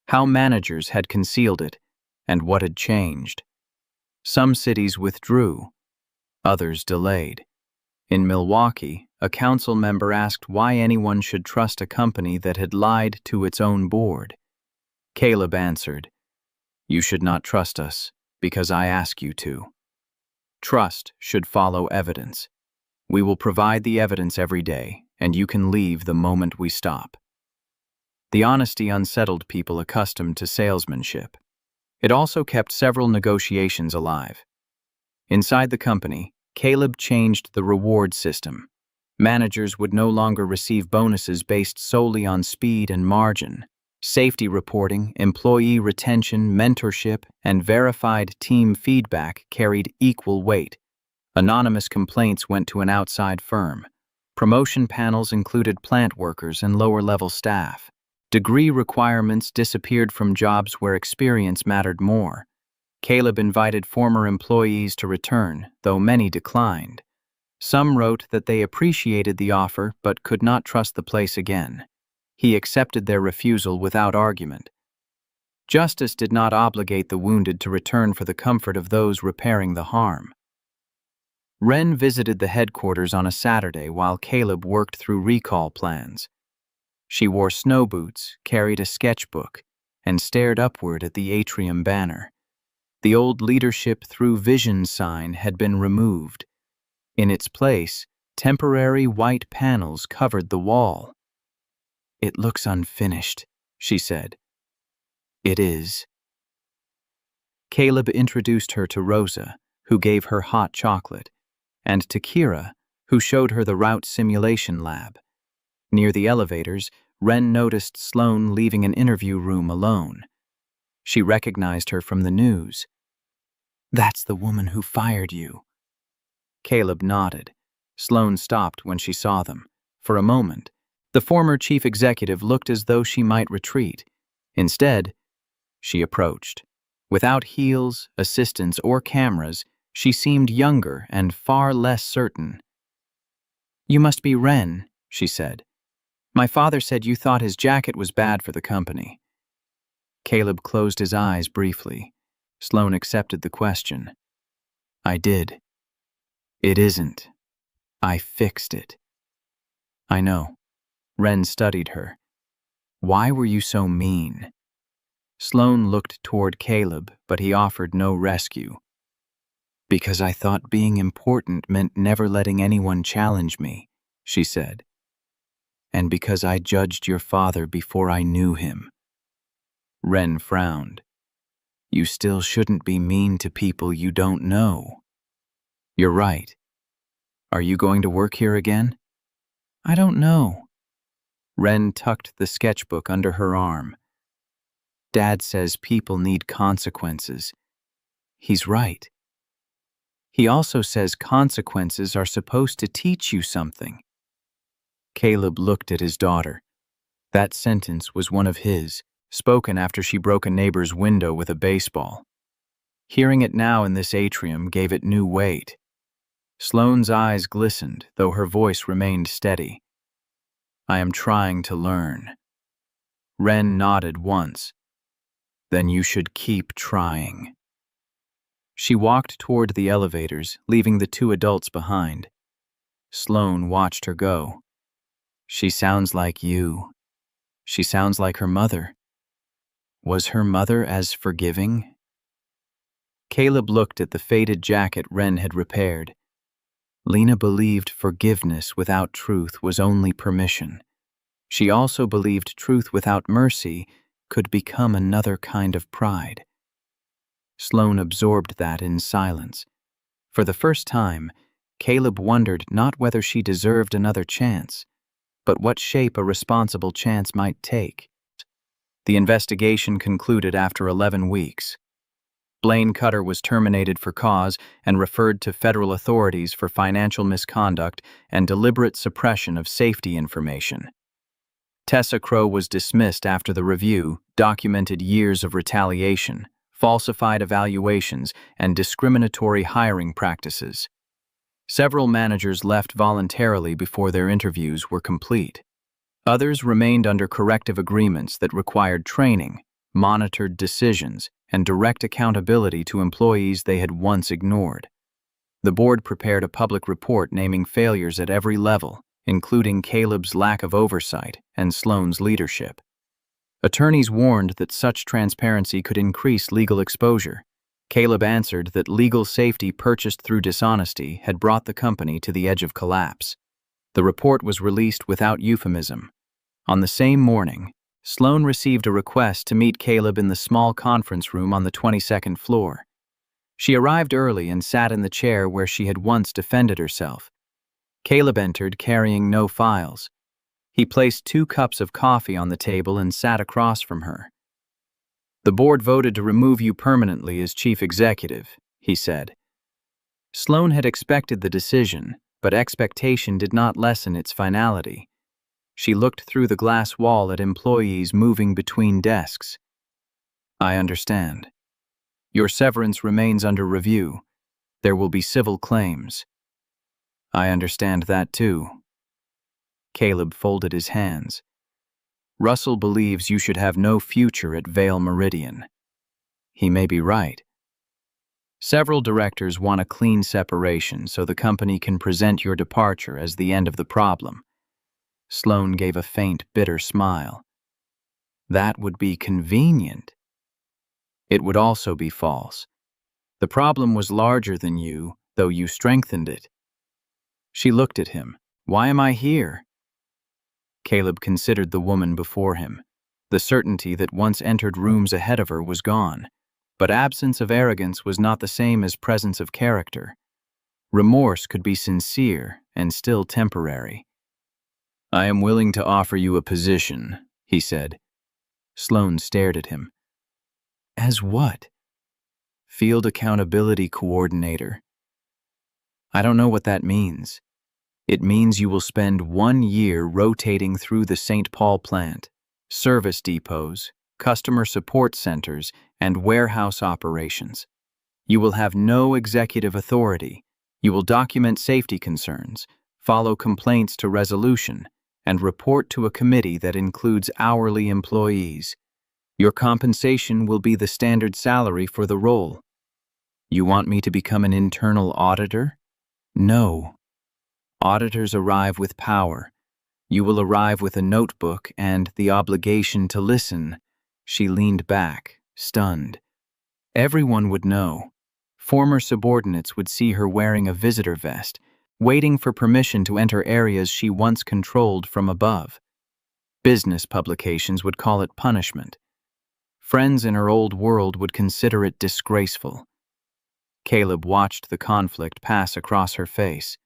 how managers had concealed it, and what had changed. Some cities withdrew, others delayed. In Milwaukee, a council member asked why anyone should trust a company that had lied to its own board. Caleb answered, You should not trust us, because I ask you to. Trust should follow evidence. We will provide the evidence every day, and you can leave the moment we stop. The honesty unsettled people accustomed to salesmanship. It also kept several negotiations alive. Inside the company, Caleb changed the reward system. Managers would no longer receive bonuses based solely on speed and margin. Safety reporting, employee retention, mentorship, and verified team feedback carried equal weight. Anonymous complaints went to an outside firm. Promotion panels included plant workers and lower-level staff. Degree requirements disappeared from jobs where experience mattered more. Caleb invited former employees to return, though many declined. Some wrote that they appreciated the offer but could not trust the place again. He accepted their refusal without argument. Justice did not obligate the wounded to return for the comfort of those repairing the harm. Wren visited the headquarters on a Saturday while Caleb worked through recall plans. She wore snow boots, carried a sketchbook, and stared upward at the atrium banner. The old Leadership Through Vision sign had been removed. In its place, temporary white panels covered the wall. "It looks unfinished," she said. "It is." Caleb introduced her to Rosa, who gave her hot chocolate, and to Kira, who showed her the route simulation lab. Near the elevators, Wren noticed Sloane leaving an interview room alone. She recognized her from the news. "That's the woman who fired you." Caleb nodded. Sloane stopped when she saw them. For a moment, the former chief executive looked as though she might retreat. Instead, she approached. Without heels, assistants, or cameras, she seemed younger and far less certain. "You must be Wren," she said. "My father said you thought his jacket was bad for the company." Caleb closed his eyes briefly. Sloane accepted the question. "I did. It isn't. I fixed it." "I know." Wren studied her. "Why were you so mean?" Sloane looked toward Caleb, but he offered no rescue. "Because I thought being important meant never letting anyone challenge me," she said. "And because I judged your father before I knew him." Wren frowned. "You still shouldn't be mean to people you don't know." "You're right. Are you going to work here again?" "I don't know." Wren tucked the sketchbook under her arm. "Dad says people need consequences. He's right. He also says consequences are supposed to teach you something." Caleb looked at his daughter. That sentence was one of his, spoken after she broke a neighbor's window with a baseball. Hearing it now in this atrium gave it new weight. Sloane's eyes glistened, though her voice remained steady. "I am trying to learn." Wren nodded once. "Then you should keep trying." She walked toward the elevators, leaving the two adults behind. Sloane watched her go. "She sounds like you. She sounds like her mother. Was her mother as forgiving?" Caleb looked at the faded jacket Wren had repaired. Lena believed forgiveness without truth was only permission. She also believed truth without mercy could become another kind of pride. Sloane absorbed that in silence. For the first time, Caleb wondered not whether she deserved another chance, but what shape a responsible chance might take. The investigation concluded after 11 weeks. Blaine Cutter was terminated for cause and referred to federal authorities for financial misconduct and deliberate suppression of safety information. Tessa Crow was dismissed after the review documented years of retaliation, falsified evaluations, and discriminatory hiring practices. Several managers left voluntarily before their interviews were complete. Others remained under corrective agreements that required training, monitored decisions, and direct accountability to employees they had once ignored. The board prepared a public report naming failures at every level, including Caleb's lack of oversight and Sloane's leadership. Attorneys warned that such transparency could increase legal exposure. Caleb answered that legal safety purchased through dishonesty had brought the company to the edge of collapse. The report was released without euphemism. On the same morning, Sloane received a request to meet Caleb in the small conference room on the 22nd floor. She arrived early and sat in the chair where she had once defended herself. Caleb entered carrying no files. He placed 2 cups of coffee on the table and sat across from her. "The board voted to remove you permanently as chief executive," he said. Sloane had expected the decision, but expectation did not lessen its finality. She looked through the glass wall at employees moving between desks. "I understand. Your severance remains under review. There will be civil claims." "I understand that too." Caleb folded his hands. "Russell believes you should have no future at Vale Meridian." He may be right. Several directors want a clean separation so the company can present your departure as the end of the problem. Sloane gave a faint, bitter smile. That would be convenient. It would also be false. The problem was larger than you, though you strengthened it. She looked at him. Why am I here? Caleb considered the woman before him. The certainty that once entered rooms ahead of her was gone, but absence of arrogance was not the same as presence of character. Remorse could be sincere and still temporary. I am willing to offer you a position, he said. Sloane stared at him. As what? Field Accountability Coordinator. I don't know what that means. It means you will spend 1 year rotating through the St. Paul plant, service depots, customer support centers, and warehouse operations. You will have no executive authority. You will document safety concerns, follow complaints to resolution, and report to a committee that includes hourly employees. Your compensation will be the standard salary for the role. You want me to become an internal auditor? No. Auditors arrive with power. You will arrive with a notebook and the obligation to listen. She leaned back, stunned. Everyone would know. Former subordinates would see her wearing a visitor vest, waiting for permission to enter areas she once controlled from above. Business publications would call it punishment. Friends in her old world would consider it disgraceful. Caleb watched the conflict pass across her face.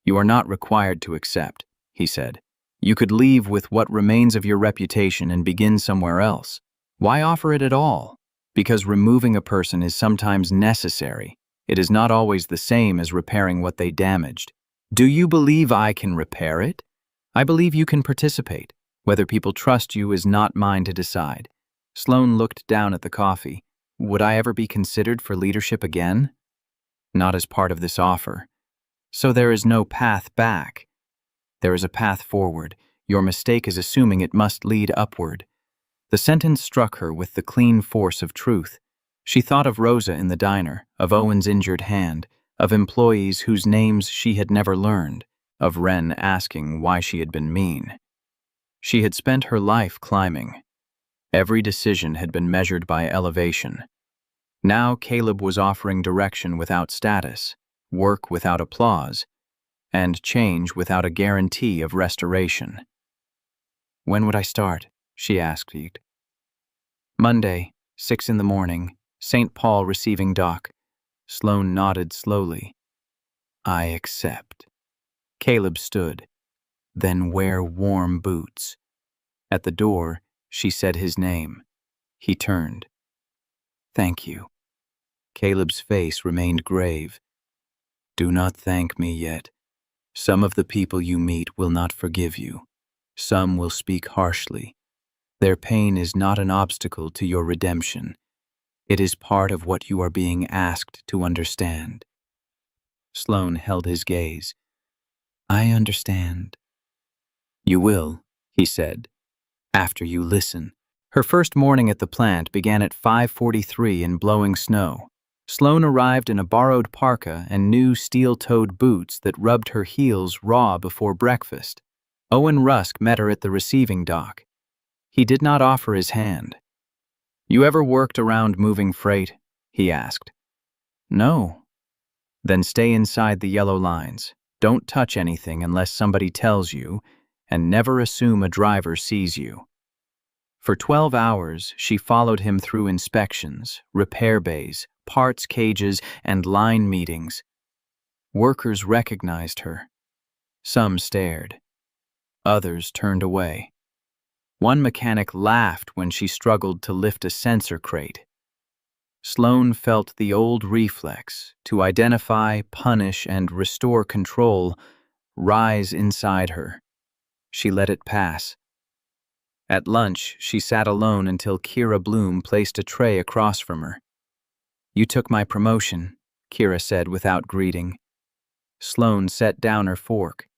You are not required to accept, he said. You could leave with what remains of your reputation and begin somewhere else. Why offer it at all? Because removing a person is sometimes necessary. It is not always the same as repairing what they damaged. Do you believe I can repair it? I believe you can participate. Whether people trust you is not mine to decide. Sloane looked down at the coffee. Would I ever be considered for leadership again? Not as part of this offer. So there is no path back. There is a path forward. Your mistake is assuming it must lead upward. The sentence struck her with the clean force of truth. She thought of Rosa in the diner, of Owen's injured hand, of employees whose names she had never learned, of Wren asking why she had been mean. She had spent her life climbing. Every decision had been measured by elevation. Now Caleb was offering direction without status, work without applause, and change without a guarantee of restoration. When would I start? She asked. Monday, 6 in the morning, St. Paul receiving dock. Sloane nodded slowly. I accept. Caleb stood. Then wear warm boots. At the door, she said his name. He turned. Thank you. Caleb's face remained grave. Do not thank me yet. Some of the people you meet will not forgive you. Some will speak harshly. Their pain is not an obstacle to your redemption. It is part of what you are being asked to understand. Sloane held his gaze. I understand. You will, he said, after you listen. Her first morning at the plant began at 5:43 in blowing snow. Sloane arrived in a borrowed parka and new steel-toed boots that rubbed her heels raw before breakfast. Owen Rusk met her at the receiving dock. He did not offer his hand. You ever worked around moving freight? He asked. No. Then stay inside the yellow lines. Don't touch anything unless somebody tells you, and never assume a driver sees you. For 12 hours, she followed him through inspections, repair bays, parts cages, and line meetings. Workers recognized her. Some stared. Others turned away. One mechanic laughed when she struggled to lift a sensor crate. Sloane felt the old reflex to identify, punish, and restore control rise inside her. She let it pass. At lunch, she sat alone until Kira Bloom placed a tray across from her. You took my promotion, Kira said without greeting. Sloane set down her fork.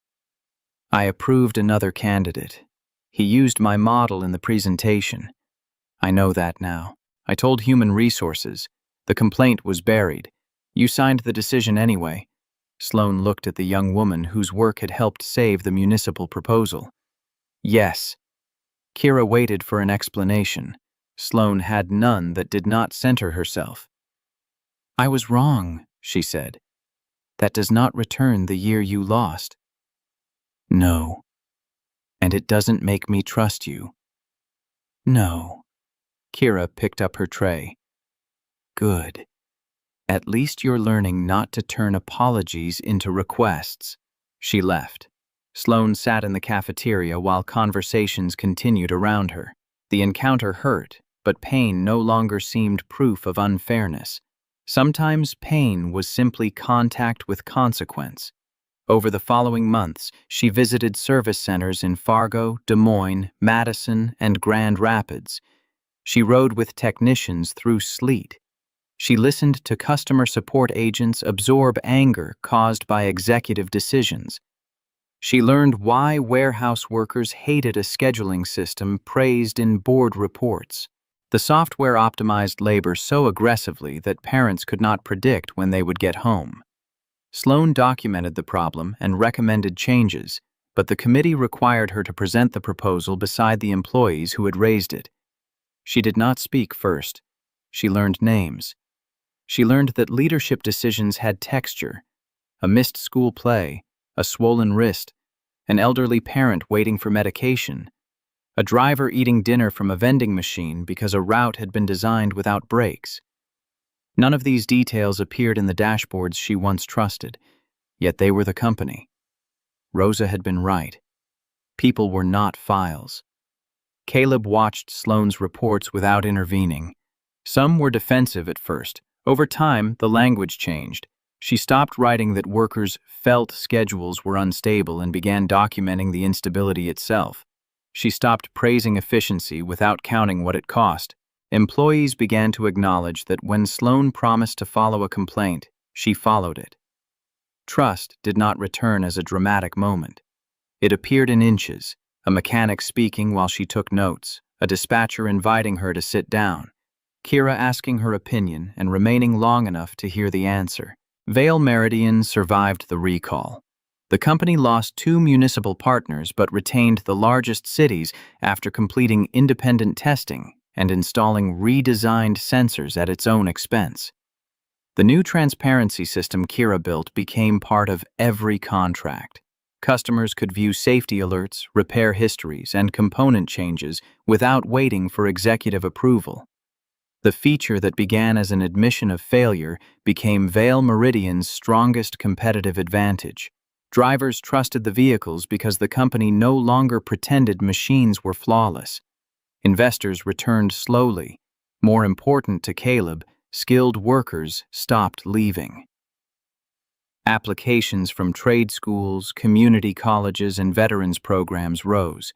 I approved another candidate. He used my model in the presentation. I know that now. I told Human Resources. The complaint was buried. You signed the decision anyway. Sloane looked at the young woman whose work had helped save the municipal proposal. Yes. Kira waited for an explanation. Sloane had none that did not center herself. "I was wrong," she said. "That does not return the year you lost." "No. And it doesn't make me trust you." "No." Kira picked up her tray. "Good. At least you're learning not to turn apologies into requests." She left. Sloane sat in the cafeteria while conversations continued around her. The encounter hurt, but pain no longer seemed proof of unfairness. Sometimes pain was simply contact with consequence. Over the following months, she visited service centers in Fargo, Des Moines, Madison, and Grand Rapids. She rode with technicians through sleet. She listened to customer support agents absorb anger caused by executive decisions. She learned why warehouse workers hated a scheduling system praised in board reports. The software optimized labor so aggressively that parents could not predict when they would get home. Sloane documented the problem and recommended changes, but the committee required her to present the proposal beside the employees who had raised it. She did not speak first. She learned names. She learned that leadership decisions had texture: a missed school play, a swollen wrist, an elderly parent waiting for medication, a driver eating dinner from a vending machine because a route had been designed without brakes. None of these details appeared in the dashboards she once trusted, yet they were the company. Rosa had been right. People were not files. Caleb watched Sloane's reports without intervening. Some were defensive at first. Over time, the language changed. She stopped writing that workers felt schedules were unstable and began documenting the instability itself. She stopped praising efficiency without counting what it cost. Employees began to acknowledge that when Sloane promised to follow a complaint, she followed it. Trust did not return as a dramatic moment. It appeared in inches: a mechanic speaking while she took notes, a dispatcher inviting her to sit down, Kira asking her opinion and remaining long enough to hear the answer. Vale Meridian survived the recall. The company lost 2 municipal partners but retained the largest cities after completing independent testing and installing redesigned sensors at its own expense. The new transparency system Kira built became part of every contract. Customers could view safety alerts, repair histories, and component changes without waiting for executive approval. The feature that began as an admission of failure became Vale Meridian's strongest competitive advantage. Drivers trusted the vehicles because the company no longer pretended machines were flawless. Investors returned slowly. More important to Caleb, skilled workers stopped leaving. Applications from trade schools, community colleges, and veterans programs rose.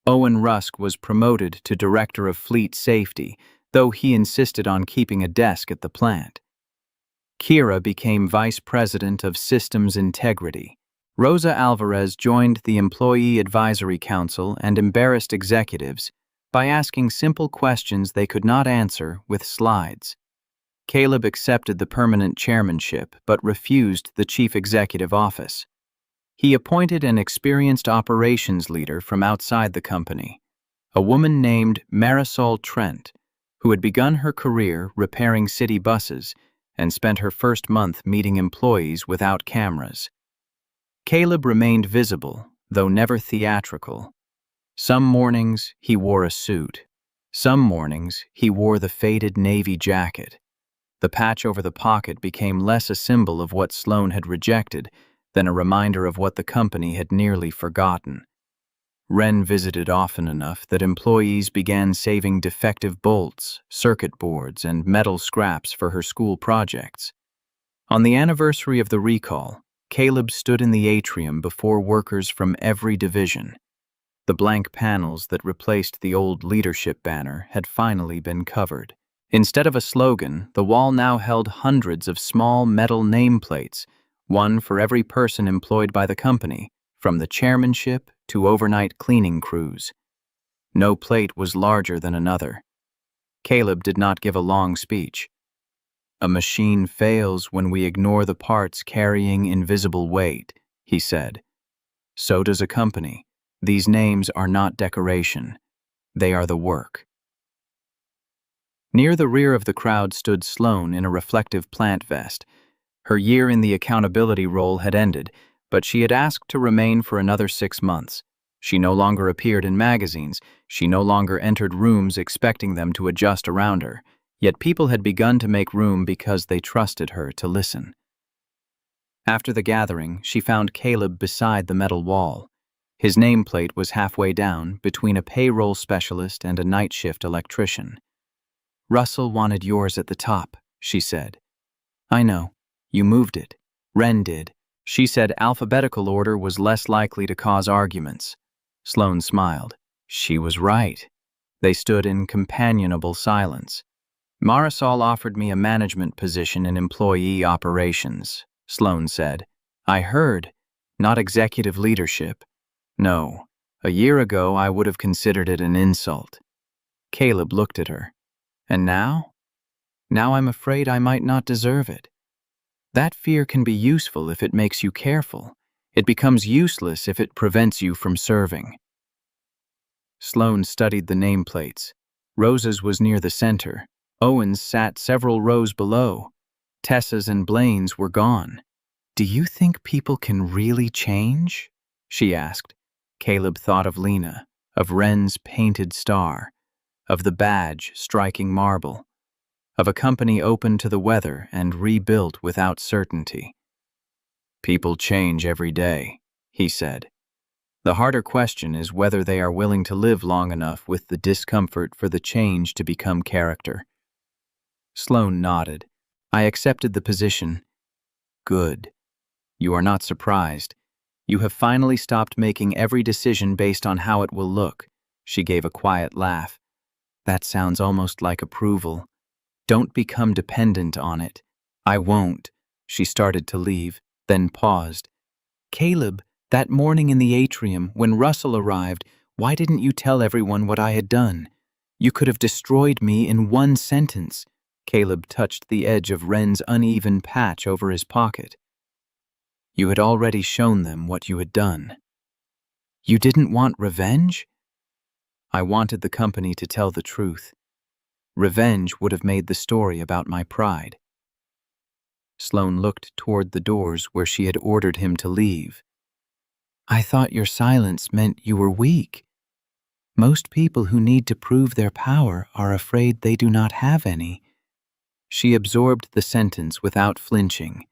Owen Rusk was promoted to Director of Fleet Safety, though he insisted on keeping a desk at the plant. Kira became Vice President of Systems Integrity. Rosa Alvarez joined the Employee Advisory Council and embarrassed executives by asking simple questions they could not answer with slides. Caleb accepted the permanent chairmanship but refused the chief executive office. He appointed an experienced operations leader from outside the company, a woman named Marisol Trent, who had begun her career repairing city buses and spent her first month meeting employees without cameras. Caleb remained visible, though never theatrical. Some mornings he wore a suit. Some mornings he wore the faded navy jacket. The patch over the pocket became less a symbol of what Sloane had rejected than a reminder of what the company had nearly forgotten. Wren visited often enough that employees began saving defective bolts, circuit boards, and metal scraps for her school projects. On the anniversary of the recall, Caleb stood in the atrium before workers from every division. The blank panels that replaced the old leadership banner had finally been covered. Instead of a slogan, the wall now held hundreds of small metal nameplates, one for every person employed by the company, from the chairmanship to overnight cleaning crews. No plate was larger than another. Caleb did not give a long speech. "A machine fails when we ignore the parts carrying invisible weight," he said. "So does a company. These names are not decoration. They are the work. Near the rear of the crowd stood Sloane in a reflective plant vest. Her year in the accountability role had ended, but she had asked to remain for another 6 months. She no longer appeared in magazines. She no longer entered rooms expecting them to adjust around her. Yet people had begun to make room because they trusted her to listen. After the gathering, she found Caleb beside the metal wall. His nameplate was halfway down, between a payroll specialist and a night shift electrician. "Russell wanted yours at the top," she said. "I know. You moved it. Wren did." She said alphabetical order was less likely to cause arguments. Sloane smiled. She was right. They stood in companionable silence. "Marisol offered me a management position in employee operations," Sloane said. "I heard. Not executive leadership. No. A year ago, I would have considered it an insult." Caleb looked at her. "And now? Now I'm afraid I might not deserve it." "That fear can be useful if it makes you careful. It becomes useless if it prevents you from serving." Sloane studied the nameplates. Rose's was near the center. Owen's sat several rows below. Tessa's and Blaine's were gone. "Do you think people can really change?" she asked. Caleb thought of Lena, of Wren's painted star, of the badge striking marble, of a company open to the weather and rebuilt without certainty. "People change every day," he said. "The harder question is whether they are willing to live long enough with the discomfort for the change to become character." Sloane nodded. "I accepted the position." "Good. You are not surprised. You have finally stopped making every decision based on how it will look." She gave a quiet laugh. "That sounds almost like approval. Don't become dependent on it." "I won't." She started to leave, then paused. "Caleb, that morning in the atrium, when Russell arrived, why didn't you tell everyone what I had done? You could have destroyed me in one sentence." Caleb touched the edge of Wren's uneven patch over his pocket. "You had already shown them what you had done." "You didn't want revenge?" "I wanted the company to tell the truth. Revenge would have made the story about my pride." Sloane looked toward the doors where she had ordered him to leave. "I thought your silence meant you were weak. Most people who need to prove their power are afraid they do not have any." She absorbed the sentence without flinching.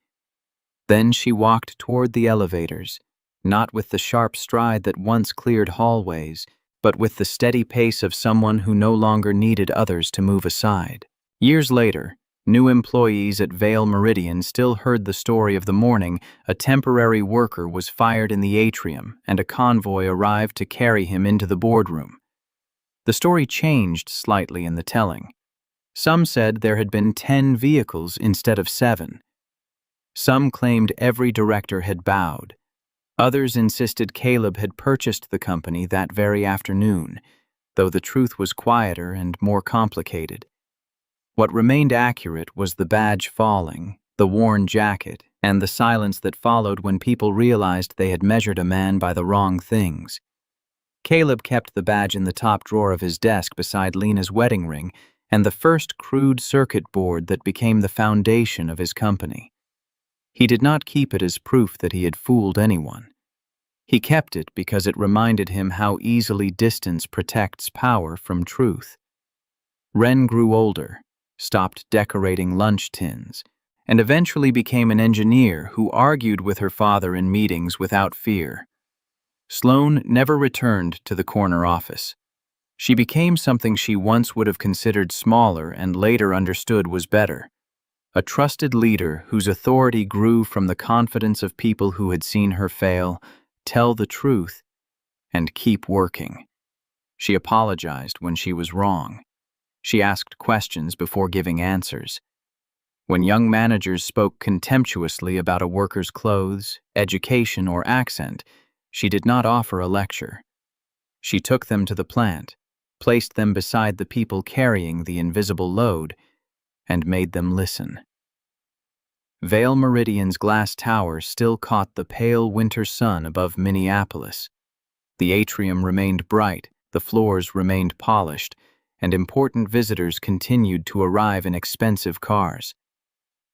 Then she walked toward the elevators, not with the sharp stride that once cleared hallways, but with the steady pace of someone who no longer needed others to move aside. Years later, new employees at Vale Meridian still heard the story of the morning a temporary worker was fired in the atrium and a convoy arrived to carry him into the boardroom. The story changed slightly in the telling. Some said there had been 10 vehicles instead of 7. Some claimed every director had bowed. Others insisted Caleb had purchased the company that very afternoon, though the truth was quieter and more complicated. What remained accurate was the badge falling, the worn jacket, and the silence that followed when people realized they had measured a man by the wrong things. Caleb kept the badge in the top drawer of his desk beside Lena's wedding ring and the first crude circuit board that became the foundation of his company. He did not keep it as proof that he had fooled anyone. He kept it because it reminded him how easily distance protects power from truth. Wren grew older, stopped decorating lunch tins, and eventually became an engineer who argued with her father in meetings without fear. Sloane never returned to the corner office. She became something she once would have considered smaller and later understood was better. A trusted leader whose authority grew from the confidence of people who had seen her fail, tell the truth, and keep working. She apologized when she was wrong. She asked questions before giving answers. When young managers spoke contemptuously about a worker's clothes, education, or accent, she did not offer a lecture. She took them to the plant, placed them beside the people carrying the invisible load, and made them listen. Vale Meridian's glass tower still caught the pale winter sun above Minneapolis. The atrium remained bright, the floors remained polished, and important visitors continued to arrive in expensive cars.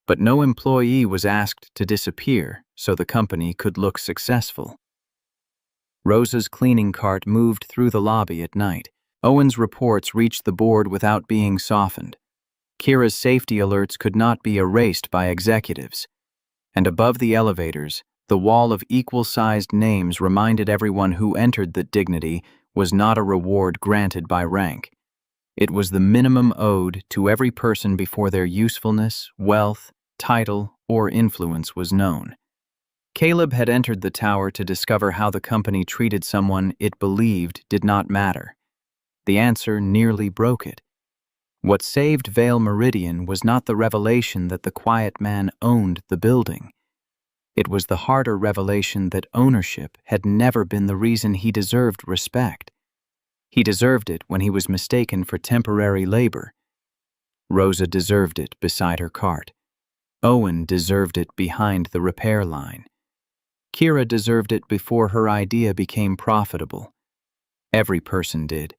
But no employee was asked to disappear so the company could look successful. Rosa's cleaning cart moved through the lobby at night. Owen's reports reached the board without being softened. Kira's safety alerts could not be erased by executives. And above the elevators, the wall of equal-sized names reminded everyone who entered that dignity was not a reward granted by rank. It was the minimum owed to every person before their usefulness, wealth, title, or influence was known. Caleb had entered the tower to discover how the company treated someone it believed did not matter. The answer nearly broke it. What saved Vale Meridian was not the revelation that the quiet man owned the building. It was the harder revelation that ownership had never been the reason he deserved respect. He deserved it when he was mistaken for temporary labor. Rosa deserved it beside her cart. Owen deserved it behind the repair line. Kira deserved it before her idea became profitable. Every person did.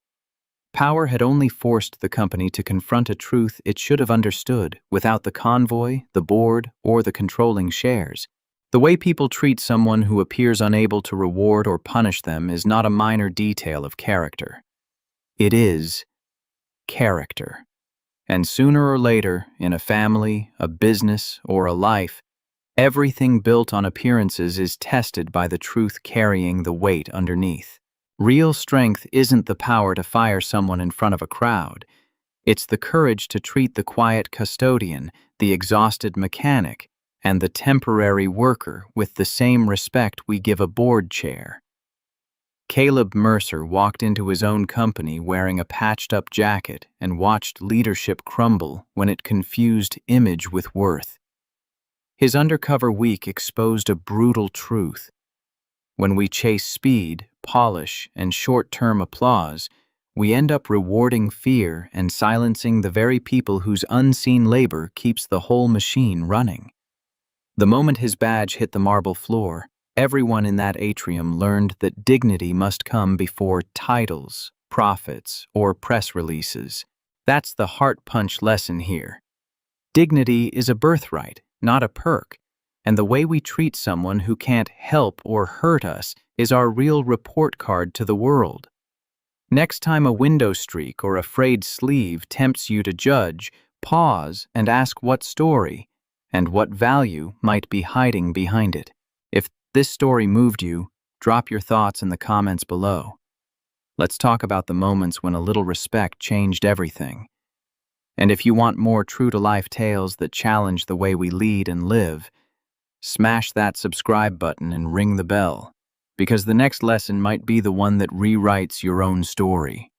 Power had only forced the company to confront a truth it should have understood without the convoy, the board, or the controlling shares. The way people treat someone who appears unable to reward or punish them is not a minor detail of character. It is character. And sooner or later, in a family, a business, or a life, everything built on appearances is tested by the truth carrying the weight underneath. Real strength isn't the power to fire someone in front of a crowd. It's the courage to treat the quiet custodian, the exhausted mechanic, and the temporary worker with the same respect we give a board chair. Caleb Mercer walked into his own company wearing a patched-up jacket and watched leadership crumble when it confused image with worth. His undercover week exposed a brutal truth. When we chase speed, polish, and short-term applause, we end up rewarding fear and silencing the very people whose unseen labor keeps the whole machine running. The moment his badge hit the marble floor, everyone in that atrium learned that dignity must come before titles, profits, or press releases. That's the heart punch lesson here. Dignity is a birthright, not a perk, and the way we treat someone who can't help or hurt us is our real report card to the world. Next time a window streak or a frayed sleeve tempts you to judge, pause and ask what story and what value might be hiding behind it. If this story moved you, drop your thoughts in the comments below. Let's talk about the moments when a little respect changed everything. And if you want more true-to-life tales that challenge the way we lead and live, smash that subscribe button and ring the bell, because the next lesson might be the one that rewrites your own story.